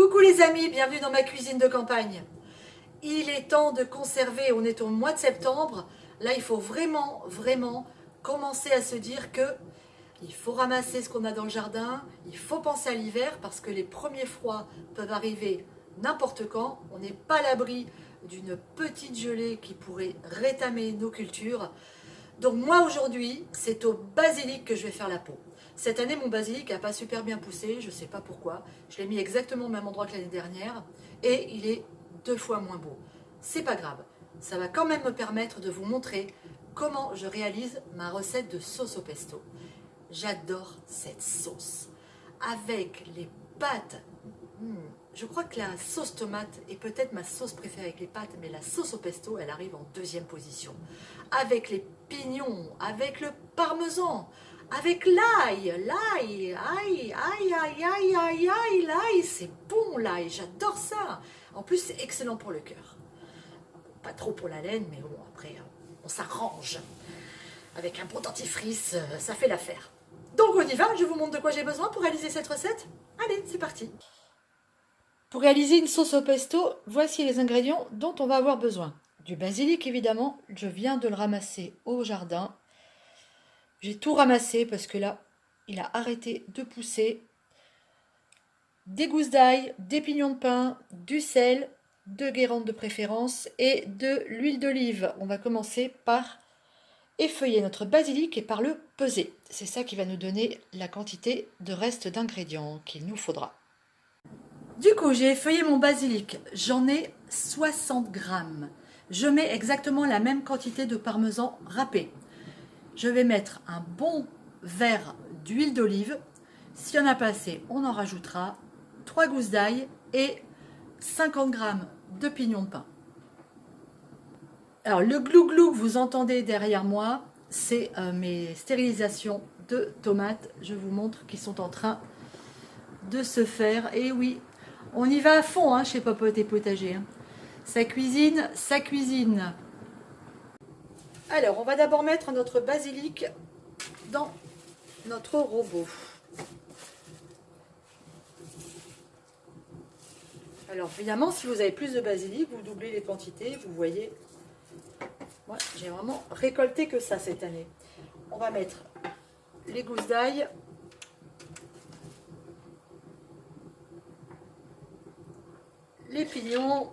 Coucou les amis, bienvenue dans ma cuisine de campagne. Il est temps de conserver, on est au mois de septembre. Là, il faut vraiment commencer à se dire que il faut ramasser ce qu'on a dans le jardin. Il faut penser à l'hiver parce que les premiers froids peuvent arriver n'importe quand. On n'est pas à l'abri d'une petite gelée qui pourrait rétamer nos cultures. Donc moi aujourd'hui, c'est au basilic que je vais faire la peau. Cette année, mon basilic n'a pas super bien poussé, je ne sais pas pourquoi. Je l'ai mis exactement au même endroit que l'année dernière et il est 2 fois moins beau. C'est pas grave, ça va quand même me permettre de vous montrer comment je réalise ma recette de sauce au pesto. J'adore cette sauce. Avec les pâtes, je crois que la sauce tomate est peut-être ma sauce préférée avec les pâtes, mais la sauce au pesto, elle arrive en deuxième position. Avec les pignons, avec le parmesan, avec l'ail, l'ail, c'est bon l'ail, j'adore ça. En plus, c'est excellent pour le cœur. Pas trop pour la laine, mais bon, après, on s'arrange. Avec un bon dentifrice, ça fait l'affaire. Donc on y va, je vous montre de quoi j'ai besoin pour réaliser cette recette. Allez, c'est parti. Pour réaliser une sauce au pesto, voici les ingrédients dont on va avoir besoin. Du basilic évidemment, je viens de le ramasser au jardin. J'ai tout ramassé parce que là, il a arrêté de pousser. Des gousses d'ail, des pignons de pin, du sel, de guérande de préférence et de l'huile d'olive. On va commencer par effeuiller notre basilic et par le peser. C'est ça qui va nous donner la quantité de reste d'ingrédients qu'il nous faudra. Du coup, j'ai effeuillé mon basilic. J'en ai 60 grammes. Je mets exactement la même quantité de parmesan râpé. Je vais mettre un bon verre d'huile d'olive. S'il n'y en a pas assez, on en rajoutera. 3 gousses d'ail et 50 grammes de pignons de pin. Alors, le glou-glou que vous entendez derrière moi, c'est mes stérilisations de tomates. Je vous montre qu'ils sont en train de se faire. Et oui, on y va à fond hein, chez Popote et Potager. Hein. Ça cuisine, ça cuisine. Alors, on va d'abord mettre notre basilic dans notre robot. Alors, évidemment, si vous avez plus de basilic, vous doublez les quantités. Vous voyez, moi, j'ai vraiment récolté que ça cette année. On va mettre les gousses d'ail. Les pignons.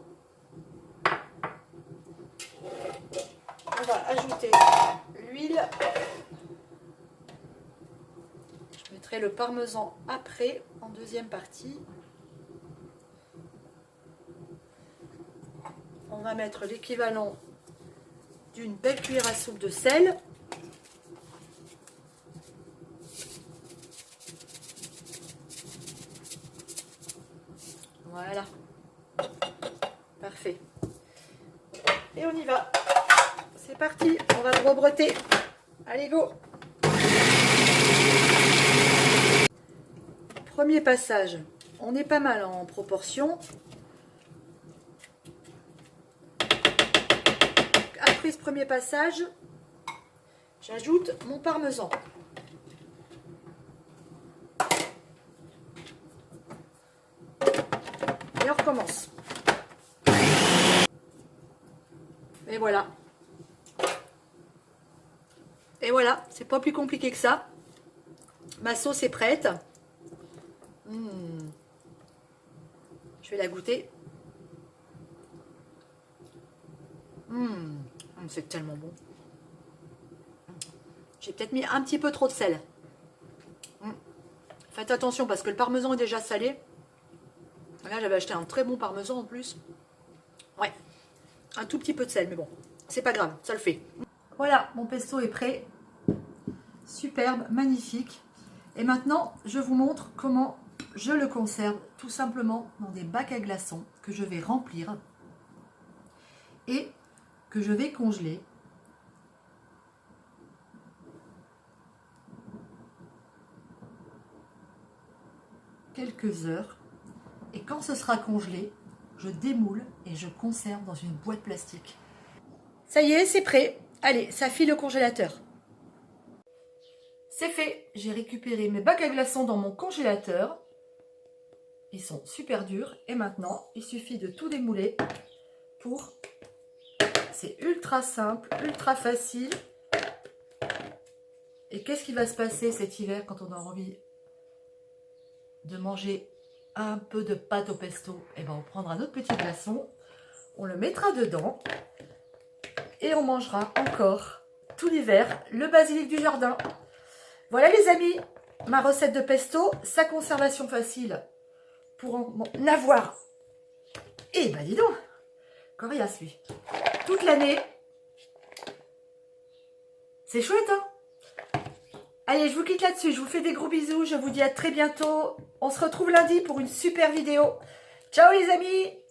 On va ajouter l'huile. Je mettrai le parmesan après, en deuxième partie. On va mettre l'équivalent d'une belle cuillère à soupe de sel. Voilà. Parfait. Et on y va. C'est parti, on va le rebreter. Allez, go! Premier passage. On est pas mal en proportion. Après ce premier passage, j'ajoute mon parmesan. Et on recommence. Et voilà. Et voilà, c'est pas plus compliqué que ça. Ma sauce est prête. Je vais la goûter. C'est tellement bon. J'ai peut-être mis un petit peu trop de sel. Faites attention parce que le parmesan est déjà salé. Là, j'avais acheté un très bon parmesan en plus. Ouais, un tout petit peu de sel, mais bon, c'est pas grave, ça le fait. Voilà, mon pesto est prêt. Superbe, magnifique. Et maintenant, je vous montre comment je le conserve tout simplement dans des bacs à glaçons que je vais remplir et que je vais congeler. Quelques heures. Et quand ce sera congelé, je démoule et je conserve dans une boîte plastique. Ça y est, c'est prêt. Allez, ça file au congélateur. C'est fait. J'ai récupéré mes bacs à glaçons dans mon congélateur. Ils sont super durs. Et maintenant, il suffit de tout démouler pour... C'est ultra simple, ultra facile. Et qu'est-ce qui va se passer cet hiver quand on a envie de manger un peu de pâte au pesto? Et ben on prendra notre petit glaçon, on le mettra dedans et on mangera encore tout l'hiver le basilic du jardin. Voilà les amis, ma recette de pesto, sa conservation facile pour en avoir. Et ben dis donc, coriace lui, toute l'année. C'est chouette hein. Allez, je vous quitte là-dessus. Je vous fais des gros bisous. Je vous dis à très bientôt. On se retrouve lundi pour une super vidéo. Ciao les amis!